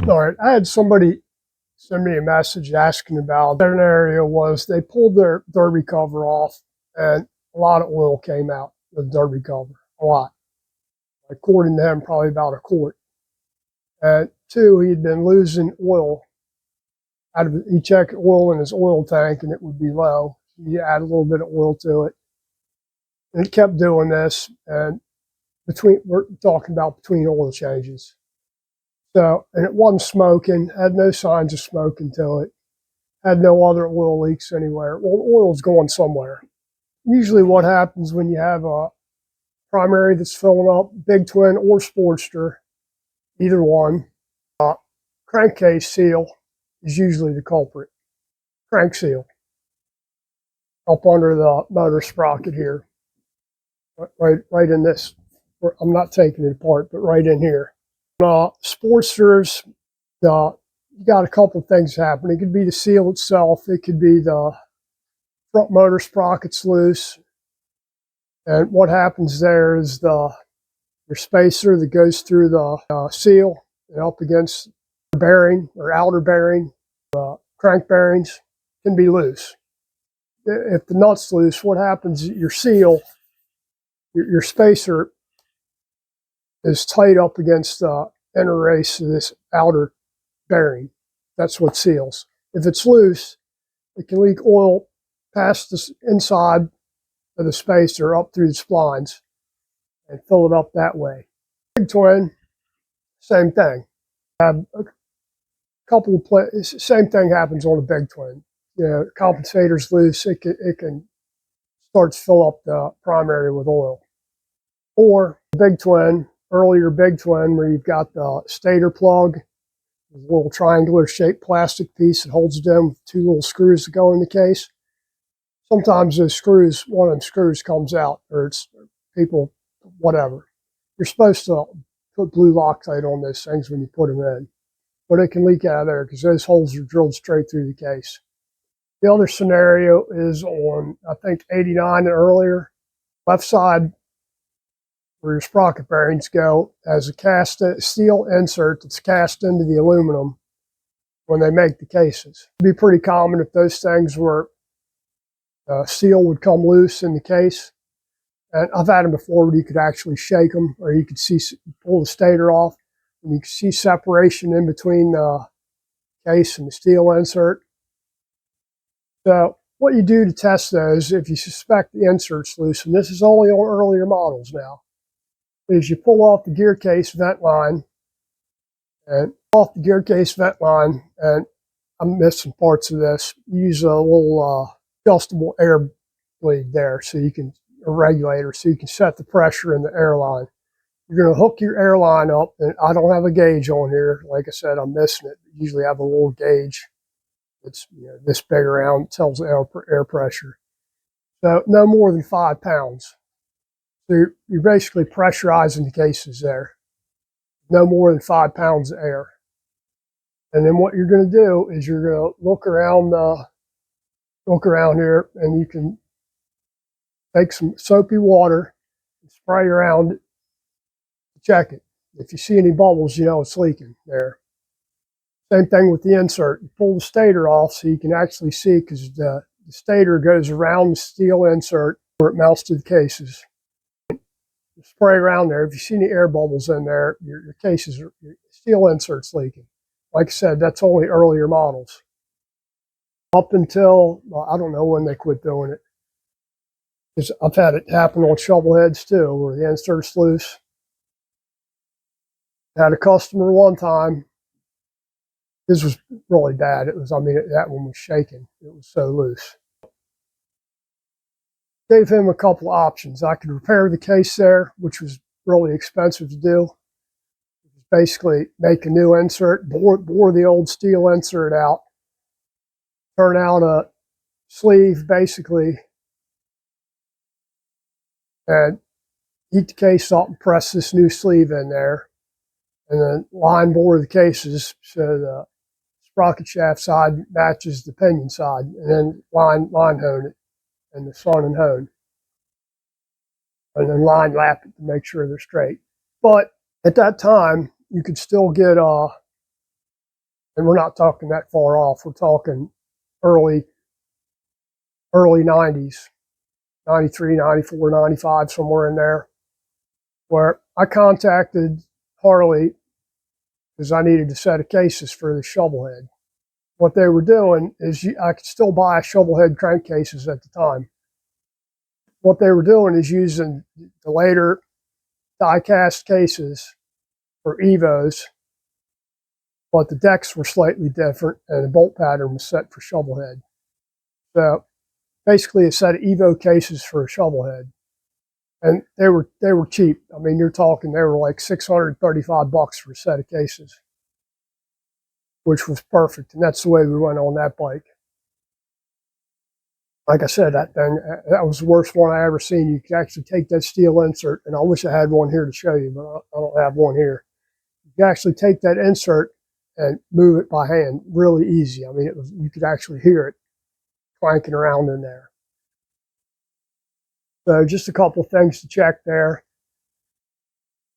All right, I had somebody send me a message asking about their scenario was they pulled their derby cover off and a lot of oil came out of the derby cover, a lot. According to him, probably about a quart. And two, he'd been losing oil. He'd check oil in his oil tank and it would be low. He'd add a little bit of oil to it. And it kept doing this. And we're talking about between oil changes. So, and it wasn't smoking, had no signs of smoking to it, had no other oil leaks anywhere. Well, the oil's going somewhere. Usually what happens when you have a primary that's filling up, big twin or Sportster, either one, crankcase seal is usually the culprit. Crank seal up under the motor sprocket here, right in this. I'm not taking it apart, but right in here. Sportsters, you got a couple of things happening. It could be the seal itself. It could be the front motor sprocket's loose. And what happens there is your spacer that goes through the seal and up against the bearing or outer bearing, crank bearings can be loose. If the nut's loose, what happens, your seal, your spacer is tight up against the inner race of this outer bearing. That's what seals. If it's loose, it can leak oil past the inside of the spacer up through the splines and fill it up that way. Big twin, same thing. Have a couple of same thing happens on a big twin. You know, compensator's loose, it can start to fill up the primary with oil. Or big twin, earlier big twin, where you've got the stator plug, a little triangular shaped plastic piece that holds it in with two little screws that go in the case. Sometimes those screws, one of them screws comes out, or it's people, whatever. You're supposed to put blue Loctite on those things when you put them in, but it can leak out of there because those holes are drilled straight through the case. The other scenario is on, I think, 89 and earlier. Left side, where your sprocket bearings go, has a steel insert that's cast into the aluminum when they make the cases. It'd be pretty common if those things were, seal would come loose in the case. And I've had them before where you could actually shake them, or you could pull the stator off, and you could see separation in between the case and the steel insert. So what you do to test those, if you suspect the insert's loose, and this is only on earlier models now, is you pull off the gear case vent line, and I'm missing parts of this. Use a little adjustable air bleed there, so you can, a regulator, so you can set the pressure in the airline. You're going to hook your airline up, and I don't have a gauge on here. Like I said, I'm missing it. Usually I have a little gauge that's, you know, this big around, tells the air pressure. So no more than 5 pounds. So you're basically pressurizing the cases there. No more than 5 pounds of air. And then what you're going to do is you're going to look around here, and you can take some soapy water and spray around it to check it. If you see any bubbles, you know it's leaking there. Same thing with the insert. You pull the stator off so you can actually see, because the stator goes around the steel insert where it mounts to the cases. You spray around there. If you see any air bubbles in there, your steel insert's leaking. Like I said, that's only earlier models. Up until, well, I don't know when they quit doing it. Because I've had it happen on shovel heads too, where the insert's loose. I had a customer one time. This was really bad. It was, I mean, that one was shaking. It was so loose. Gave him a couple options. I could repair the case there, which was really expensive to do. Basically make a new insert, bore the old steel insert out, turn out a sleeve basically, and heat the case up and press this new sleeve in there, and then line bore the cases so the sprocket shaft side matches the pinion side, and then line hone it, and the sun and hone, and then line lap it to make sure they're straight. But at that time, you could still get And we're not talking that far off. We're talking early 90s, 93, 94, 95, somewhere in there, where I contacted Harley because I needed a set of cases for the shovel head. What they were doing is I could still buy shovel head crankcases at the time. What they were doing is using the later die-cast cases for Evos, but the decks were slightly different and the bolt pattern was set for shovel head. So basically a set of Evo cases for a shovel head. And they were cheap. I mean, you're talking they were like $635 for a set of cases, which was perfect. And that's the way we went on that bike. Like I said, that was the worst one I ever seen. You could actually take that steel insert, and I wish I had one here to show you, but I don't have one here. You could actually take that insert and move it by hand, really easy. I mean, you could actually hear it clanking around in there. So just a couple of things to check there.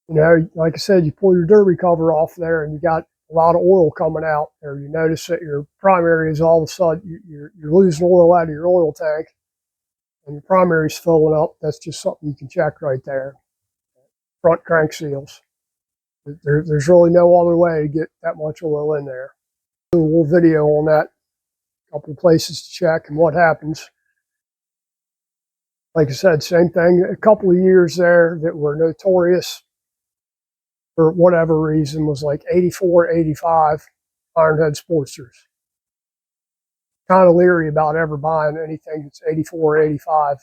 You know, like I said, you pull your derby cover off there and you got a lot of oil coming out, or you notice that your primary is all of a sudden you're losing oil out of your oil tank and your primary is filling up. That's just something you can check right there. Front crank seals. There's really no other way to get that much oil in there. Do a little video on that, a couple of places to check and what happens. Like I said, same thing. A couple of years there that were notorious for whatever reason was like 84, 85 Ironhead Sportsters. Kind of leery about ever buying anything that's 84 or 85.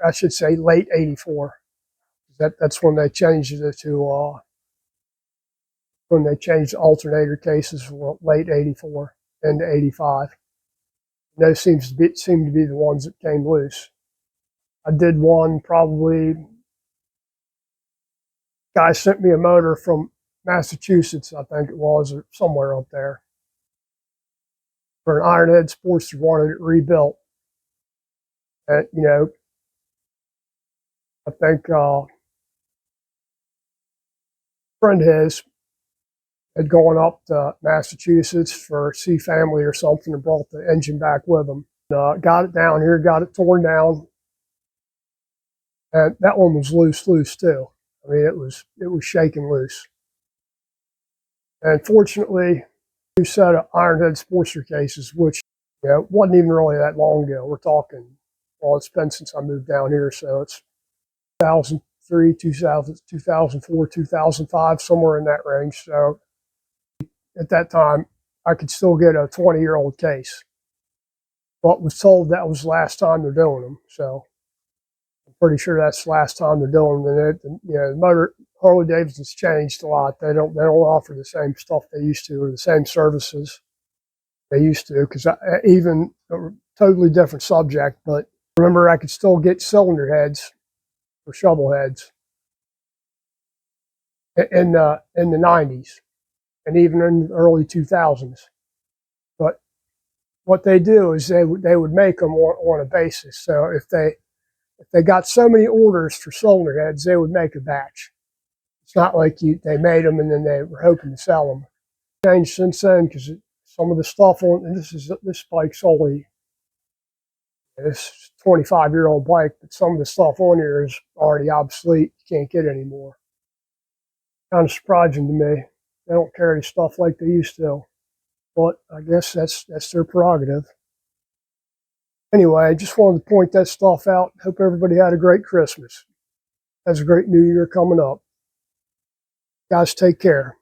I should say late 84. That's when they changed it to, when they changed the alternator cases from late 84 into 85. And those seem to be the ones that came loose. I did one probably, guy sent me a motor from Massachusetts, I think it was, or somewhere up there, for an Ironhead Sportster, wanted it rebuilt. And, you know, I think a friend of his had gone up to Massachusetts for see family or something and brought the engine back with him. Got it down here, got it torn down, and that one was loose too. I mean, it was shaking loose. And fortunately, new set of Ironhead Sportster cases, which, you know, wasn't even really that long ago. We're talking, well, it's been since I moved down here, so it's 2003, 2004, 2005, somewhere in that range. So at that time, I could still get a 20-year-old case, but was told that was the last time they're doing them. So I'm pretty sure that's the last time they're doing them. And you know, the motor, Harley Davidson's changed a lot. They don't offer the same stuff they used to, or the same services they used to. Because even a totally different subject, but remember, I could still get cylinder heads or shovel heads in the 90s and even in the early 2000s. But what they do is they would make them on a basis. So if they got so many orders for cylinder heads, they would make a batch. It's not like they made them and then they were hoping to sell them. Changed since then because some of the stuff on, and this bike's only, this 25-year-old bike, but some of the stuff on here is already obsolete. You can't get anymore. Kind of surprising to me. They don't carry stuff like they used to, but I guess that's their prerogative. Anyway, I just wanted to point that stuff out. Hope everybody had a great Christmas. Has a great New Year coming up. Guys, take care.